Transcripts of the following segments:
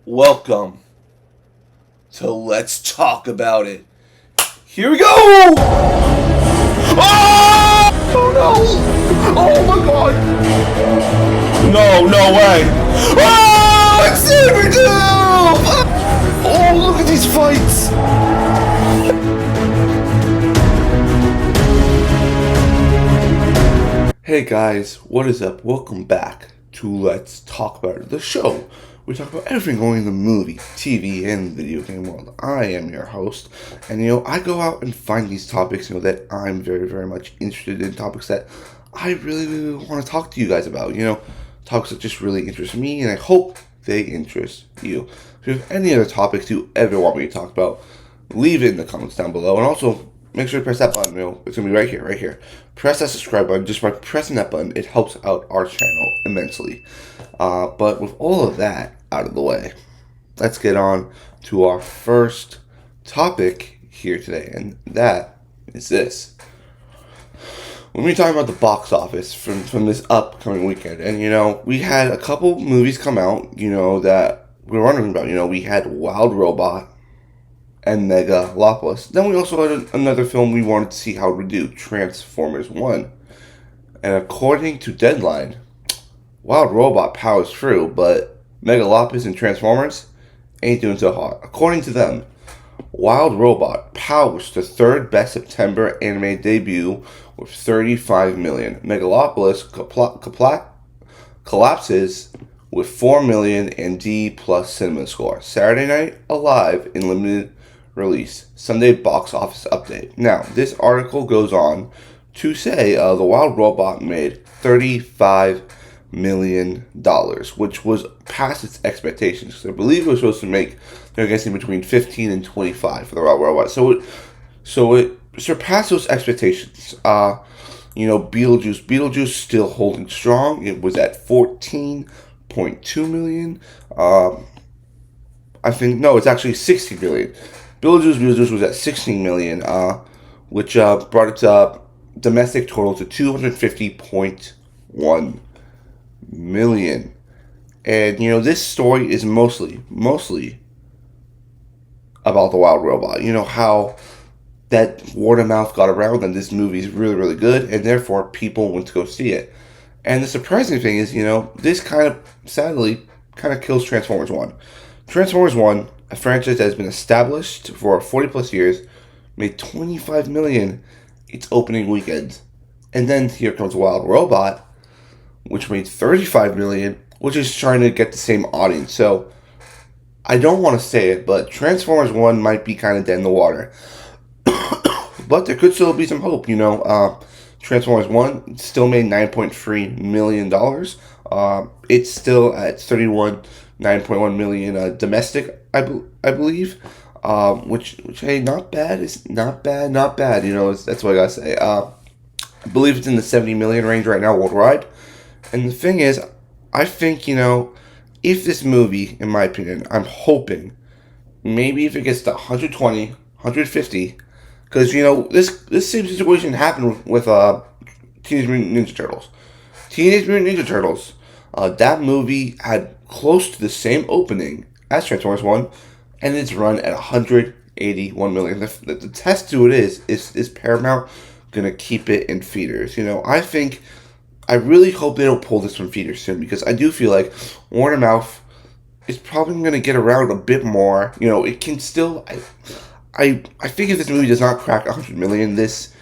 Welcome to Let's Talk About It. Here we go! Oh! Oh no! Oh my god! No way! Oh! It's Saber Oh, look at these fights! Hey guys, what is up? Welcome back to Let's Talk About It, the show. We talk about everything going in the movie, TV, and video game world. I am your host, and I go out and find these topics, that I'm very, very much interested in, topics that I really, really want to talk to you guys about, topics that just really interest me, and I hope they interest you. If you have any other topics you ever want me to talk about, leave it in the comments down below, and also make sure to press that button, it's going to be right here. Press that subscribe button. Just by pressing that button, it helps out our channel immensely. But with all of that out of the way, let's get on to our first topic here today, and that is this. When we're talking about the box office from this upcoming weekend, and we had a couple movies come out, that we're wondering about. We had Wild Robot and Megalopolis. Then we also had another film we wanted to see how it would do, Transformers 1. And according to Deadline, Wild Robot powers through, but Megalopolis and Transformers ain't doing so hot. According to them, Wild Robot powers the third best September anime debut with 35 million. Megalopolis collapses with 4 million and D+ cinema score. Saturday Night Alive in limited release. Sunday box office update. Now, this article goes on to say the Wild Robot made $35 million, which was past its expectations. I believe it was supposed to make, they're guessing, between 15 and 25 for the Wild Robot. So it surpassed those expectations. Beetlejuice still holding strong. It was at 14.2 million. It's actually 60 million. Beetlejuice was at 16 million, which brought its domestic total to 250.1 million. And this story is mostly about the Wild Robot. How that word of mouth got around and this movie is really, really good, and therefore people went to go see it. And the surprising thing is, this sadly kills Transformers 1. Transformers 1, a franchise that has been established for 40 plus years, made 25 million its opening weekend. And then here comes Wild Robot, which made 35 million, which is trying to get the same audience. So I don't want to say it, but Transformers 1 might be kind of dead in the water. But there could still be some hope, Transformers 1 still made $9.3 million. It's still at 9.1 million domestic, I believe. Which hey, not bad. It's not bad. That's what I gotta say. I believe it's in the 70 million range right now worldwide. And the thing is, I think, if this movie, in my opinion, I'm hoping, maybe if it gets to 120, 150, because, this same situation happened with Teenage Mutant Ninja Turtles. Teenage Mutant Ninja Turtles, that movie had close to the same opening as Transformers 1, and it's run at 181 million. The test to it is Paramount gonna keep it in theaters? I really hope they don't pull this from theaters soon, because I do feel like word of mouth is probably going to get around a bit more. It can still... I think if this movie does not crack 100 million, this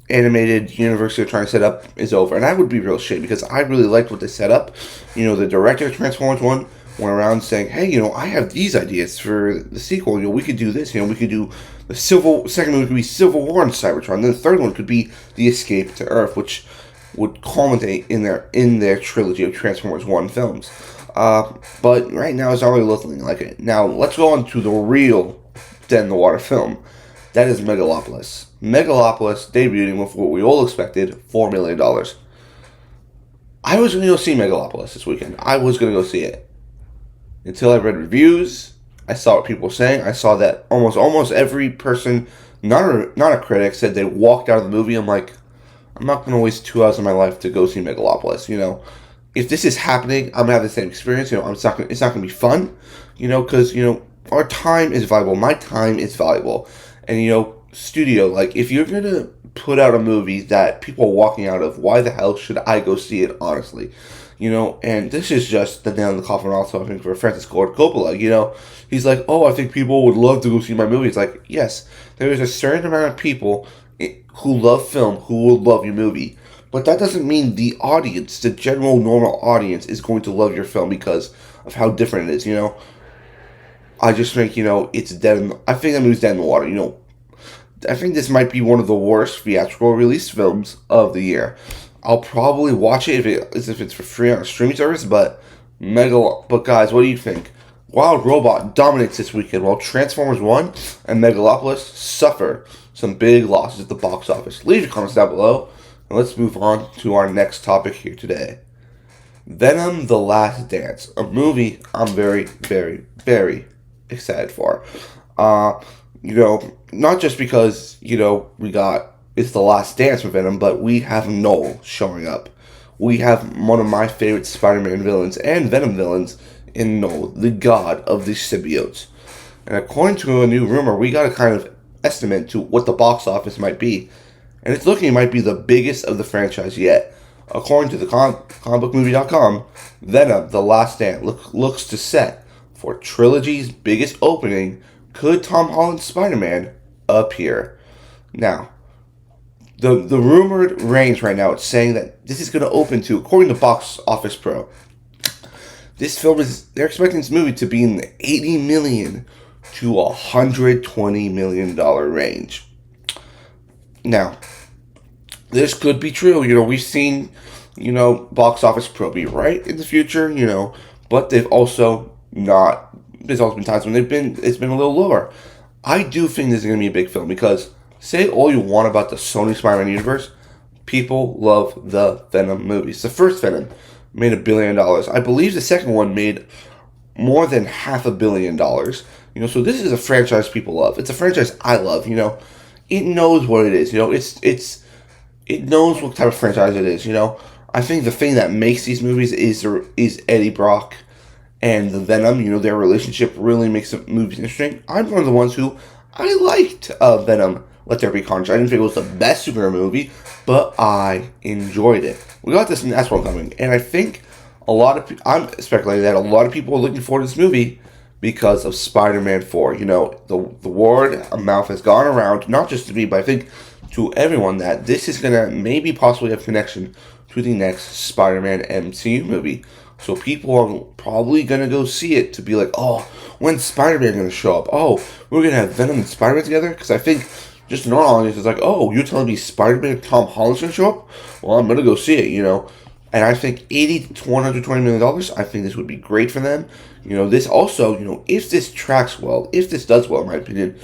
animated universe they're trying to set up is over. And that would be real shit, because I really liked what they set up. The director of Transformers 1 went around saying, hey, I have these ideas for the sequel. We could do this. We could do the second movie could be Civil War in Cybertron. And then the third one could be The Escape to Earth, which would culminate in their trilogy of Transformers 1 films. But right now it's not really looking like it. Now, let's go on to the real Dead in the Water film. That is Megalopolis. Megalopolis debuting with what we all expected, $4 million. I was going to go see Megalopolis this weekend. I was going to go see it. Until I read reviews, I saw what people were saying. I saw that almost every person, not a critic, said they walked out of the movie. I'm like, I'm not going to waste 2 hours of my life to go see Megalopolis, if this is happening, I'm gonna have the same experience. It's not gonna be fun, because our time is valuable. My time is valuable, and studio, like, if you're gonna put out a movie that people are walking out of, why the hell should I go see it? Honestly, and this is just the nail in the coffin. Also, I think for Francis Ford Coppola, he's like, oh, I think people would love to go see my movie. It's like, yes, there is a certain amount of people who love film who will love your movie. But that doesn't mean the audience, the general normal audience, is going to love your film because of how different it is. I just think it's dead. I think that movie's dead in the water. I think this might be one of the worst theatrical release films of the year. I'll probably watch it if it's for free on a streaming service. But guys, what do you think? Wild Robot dominates this weekend while Transformers 1 and Megalopolis suffer some big losses at the box office. Leave your comments down below. Let's move on to our next topic here today. Venom: The Last Dance, a movie I'm very, very, very excited for. Not just because, it's the last dance with Venom, but we have Noel showing up. We have one of my favorite Spider-Man villains and Venom villains in Noel, the god of the symbiotes. And according to a new rumor, we got a kind of estimate to what the box office might be. And it's looking, it might be the biggest of the franchise yet. According to the comicbookmovie.com, Venom: The Last Dance looks to set for trilogy's biggest opening. Could Tom Holland's Spider-Man appear? Now, the rumored range right now, it's saying that this is going to open to, according to Box Office Pro, this film they're expecting this movie to be in the $80 million to $120 million range. Now, this could be true. We've seen, Box Office Pro be right in the future, but they've also not. There's also been times when it's been a little lower. I do think this is going to be a big film because, say all you want about the Sony Spider-Man universe, people love the Venom movies. The first Venom made $1 billion. I believe the second one made more than $500 million. So this is a franchise people love. It's a franchise I love. It knows what it is. It knows what type of franchise it is. I think the thing that makes these movies is Eddie Brock and the Venom. Their relationship really makes the movies interesting. I'm one of the ones who I liked Venom: Let There Be Carnage. I didn't think it was the best superhero movie, but I enjoyed it. We got this next one coming, and I think I'm speculating that a lot of people are looking forward to this movie because of Spider-Man 4. The word of mouth has gone around, not just to me, but I think to everyone, that this is going to maybe possibly have connection to the next Spider-Man MCU movie. So people are probably going to go see it to be like, oh, when's Spider-Man going to show up? Oh, we're going to have Venom and Spider-Man together? Because I think just an audience is like, oh, you're telling me Spider-Man and Tom Holland's going to show up? Well, I'm going to go see it, And I think $80 to $120 million, I think this would be great for them. This also, if this tracks well, if this does well, in my opinion,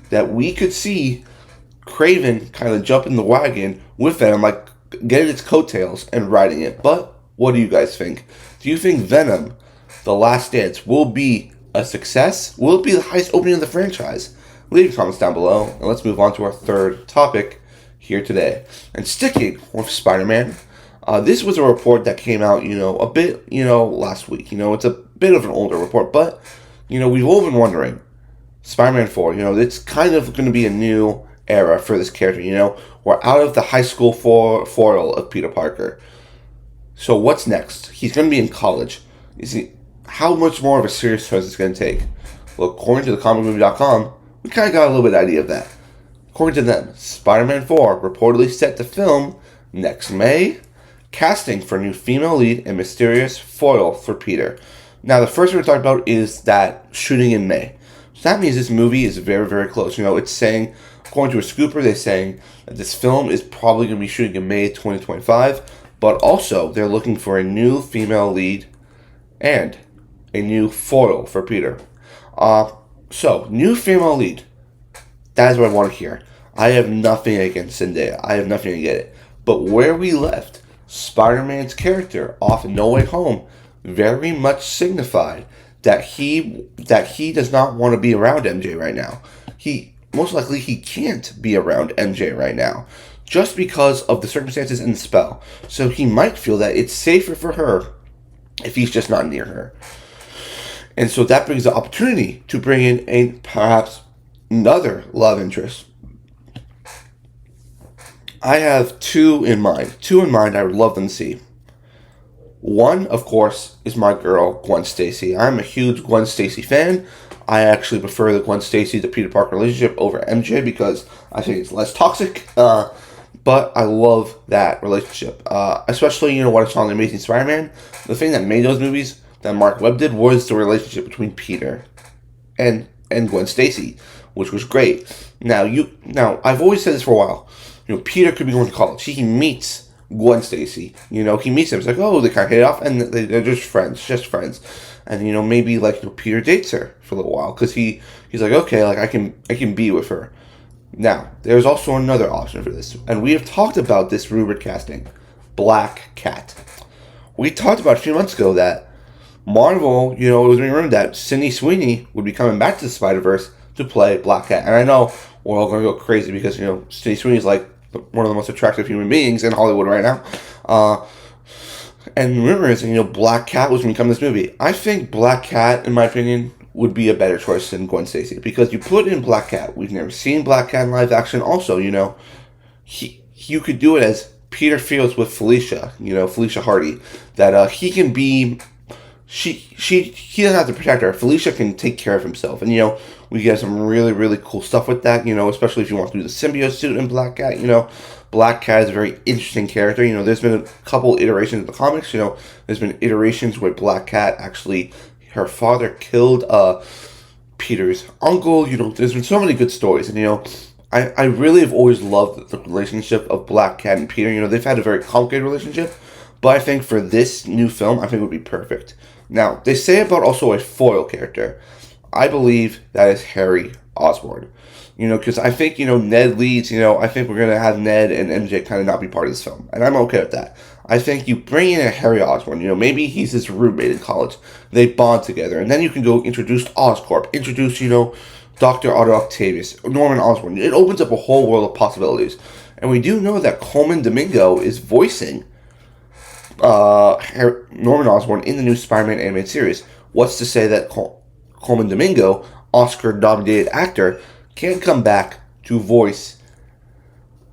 that we could see Craven kind of jump in the wagon with Venom, like getting its coattails and riding it. But what do you guys think? Do you think Venom: The Last Dance will be a success? Will it be the highest opening of the franchise? Leave your comments down below, and let's move on to our third topic here today. And sticking with Spider-Man, this was a report that came out, a bit, last week. It's a bit of an older report, but, we've all been wondering, Spider-Man 4, it's kind of going to be a new era for this character, We're out of the high school foil of Peter Parker. So what's next? He's going to be in college. How much more of a serious choice is it going to take? Well, according to the comicbookmovie.com, we kind of got a little bit of idea of that. According to them, Spider-Man 4 reportedly set to film next May, casting for a new female lead and mysterious foil for Peter. Now, the first thing we're talking about is that shooting in May. So that means this movie is very, very close. It's saying, according to a scooper, they're saying that this film is probably going to be shooting in May 2025, but also they're looking for a new female lead and a new foil for Peter. So, new female lead. That is what I want to hear. I have nothing against Zendaya. I have nothing against it. But where we left Spider-Man's character off in No Way Home very much signified that he does not want to be around MJ right now. Most likely he can't be around MJ right now, just because of the circumstances and the spell. So he might feel that it's safer for her if he's just not near her. And so that brings the opportunity to bring in a perhaps another love interest. I have two in mind. Two in mind I would love them to see. One, of course, is my girl, Gwen Stacy. I'm a huge Gwen Stacy fan. I actually prefer the Gwen Stacy to Peter Parker relationship over MJ because I think it's less toxic. But I love that relationship. Especially, what I saw in The Amazing Spider-Man. The thing that made those movies that Mark Webb did was the relationship between Peter and Gwen Stacy, which was great. Now I've always said this for a while. Peter could be going to college. He meets Gwen Stacy. He meets them. It's like, oh, they kind of hit it off, and they're just friends. And maybe Peter dates her for a little while because he's like, okay, like I can be with her. Now there's also another option for this, and we have talked about this rumored casting, Black Cat. We talked about a few months ago that Marvel, it was being rumored that Sydney Sweeney would be coming back to the Spider-Verse to play Black Cat, and I know we're all going to go crazy because Sydney Sweeney is like one of the most attractive human beings in Hollywood right now. And rumor is, Black Cat was going to come in this movie. I think Black Cat, in my opinion, would be a better choice than Gwen Stacy because you put in Black Cat. We've never seen Black Cat in live action. Also, you could do it as Peter Fields with Felicia. Felicia Hardy. That he can be. He doesn't have to protect her. Felicia can take care of himself, and we get some really, really cool stuff with that. Especially if you want to do the symbiote suit in Black Cat. Black Cat is a very interesting character. There's been a couple iterations of the comics. There's been iterations where Black Cat actually, her father killed Peter's uncle. There's been so many good stories, and I really have always loved the relationship of Black Cat and Peter. They've had a very complicated relationship, but I think for this new film, I think it would be perfect. Now, they say about also a foil character. I believe that is Harry Osborn. Because I think, Ned leads, I think we're going to have Ned and MJ kind of not be part of this film. And I'm okay with that. I think you bring in a Harry Osborn, maybe he's his roommate in college. They bond together. And then you can go introduce Oscorp, introduce, Dr. Otto Octavius, Norman Osborn. It opens up a whole world of possibilities. And we do know that Coleman Domingo is voicing Norman Osborn in the new Spider-Man animated series. What's to say that Coleman Domingo, Oscar-nominated actor, can't come back to voice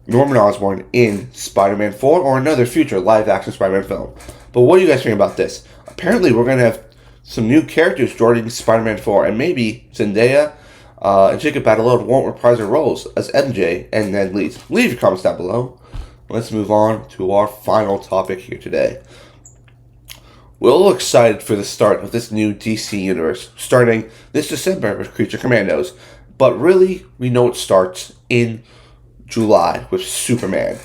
Norman Osborn in Spider-Man 4 or another future live-action Spider-Man film. But what do you guys think about this? Apparently, we're going to have some new characters joining Spider-Man 4, and maybe Zendaya and Jacob Batalon won't reprise their roles as MJ and Ned leads. Leave your comments down below. Let's move on to our final topic here today. We're all excited for the start of this new DC universe, starting this December with Creature Commandos. But really, we know it starts in July with Superman.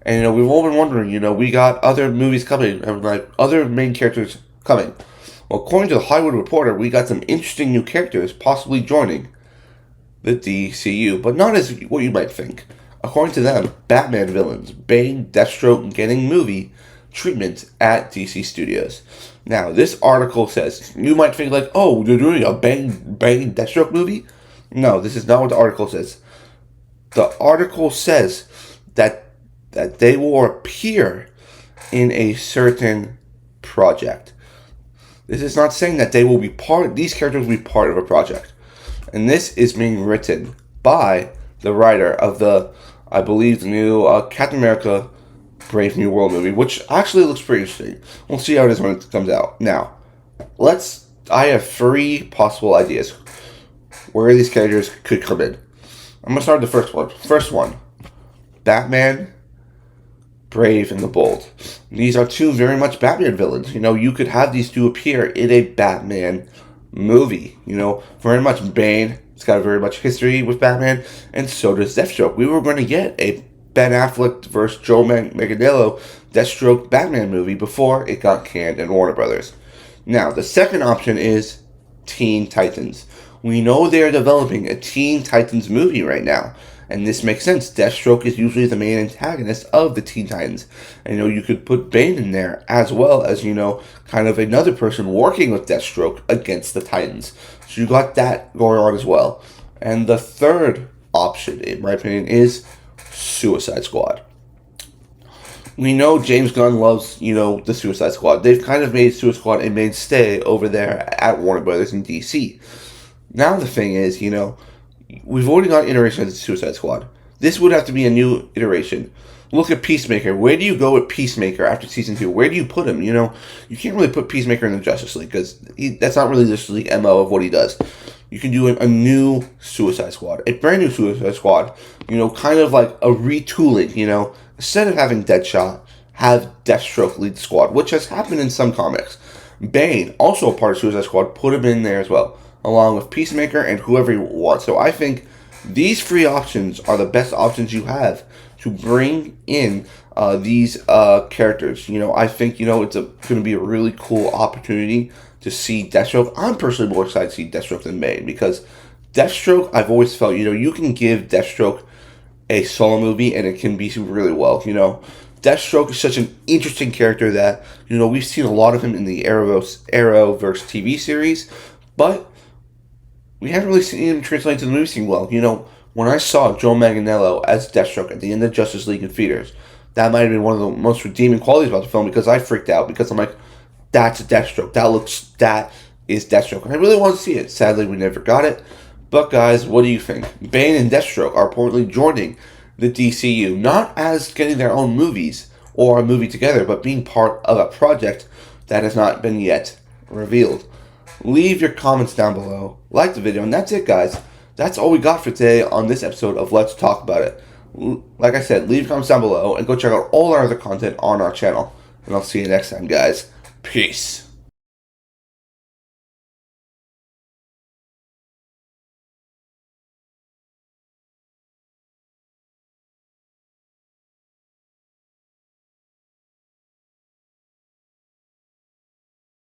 And, we've all been wondering, we got other movies coming, and other main characters coming. Well, according to the Hollywood Reporter, we got some interesting new characters possibly joining the DCU, but not as what you might think. According to them, Batman villains, Bane, Deathstroke, getting movie treatment at DC Studios. Now, this article says, you might think oh, they're doing a Bane Deathstroke movie? No, this is not what the article says. The article says that they will appear in a certain project. This is not saying that these characters will be part of a project. And this is being written by the writer of I believe, the new Captain America Brave New World movie, which actually looks pretty interesting. We'll see how it is when it comes out. Now, I have 3 possible ideas where these characters could come in. I'm going to start with the first one. First one, Batman, Brave, and the Bold. These are 2 very much Batman villains. You could have these 2 appear in a Batman movie. Very much Bane. It's got a very much history with Batman, and so does Deathstroke. We were going to get a Ben Affleck versus Joe Manganiello Deathstroke Batman movie before it got canned in Warner Brothers. Now, the second option is Teen Titans. We know they're developing a Teen Titans movie right now, and this makes sense. Deathstroke is usually the main antagonist of the Teen Titans. And, you could put Bane in there as well as, kind of another person working with Deathstroke against the Titans. So you got that going on as well. And the third option, in my opinion, is Suicide Squad. We know James Gunn loves, the Suicide Squad. They've kind of made Suicide Squad a mainstay over there at Warner Brothers in DC. Now the thing is, we've already got an iteration of the Suicide Squad. This would have to be a new iteration. Look at Peacemaker. Where do you go with Peacemaker after season 2? Where do you put him? You can't really put Peacemaker in the Justice League because that's not really the Justice League MO of what he does. You can do a new Suicide Squad, a brand new Suicide Squad. Kind of like a retooling. Instead of having Deadshot, have Deathstroke lead the squad, which has happened in some comics. Bane, also a part of Suicide Squad, put him in there as well, along with Peacemaker and whoever you want. So I think these three options are the best options you have to bring in these characters. I think, it's going to be a really cool opportunity to see Deathstroke. I'm personally more excited to see Deathstroke than Bane because Deathstroke, I've always felt, you can give Deathstroke a solo movie and it can be really well. Deathstroke is such an interesting character that, we've seen a lot of him in the Arrowverse TV series, but we haven't really seen him translate to the movie scene well. When I saw Joe Manganiello as Deathstroke at the end of Justice League in theaters, that might have been one of the most redeeming qualities about the film because I freaked out because I'm like, that's Deathstroke. That is Deathstroke. And I really wanted to see it. Sadly, we never got it. But guys, what do you think? Bane and Deathstroke are reportedly joining the DCU, not as getting their own movies or a movie together, but being part of a project that has not been yet revealed. Leave your comments down below, like the video, and that's it, guys. That's all we got for today on this episode of Let's Talk About It. Like I said, leave comments down below and go check out all our other content on our channel. And I'll see you next time, guys. Peace.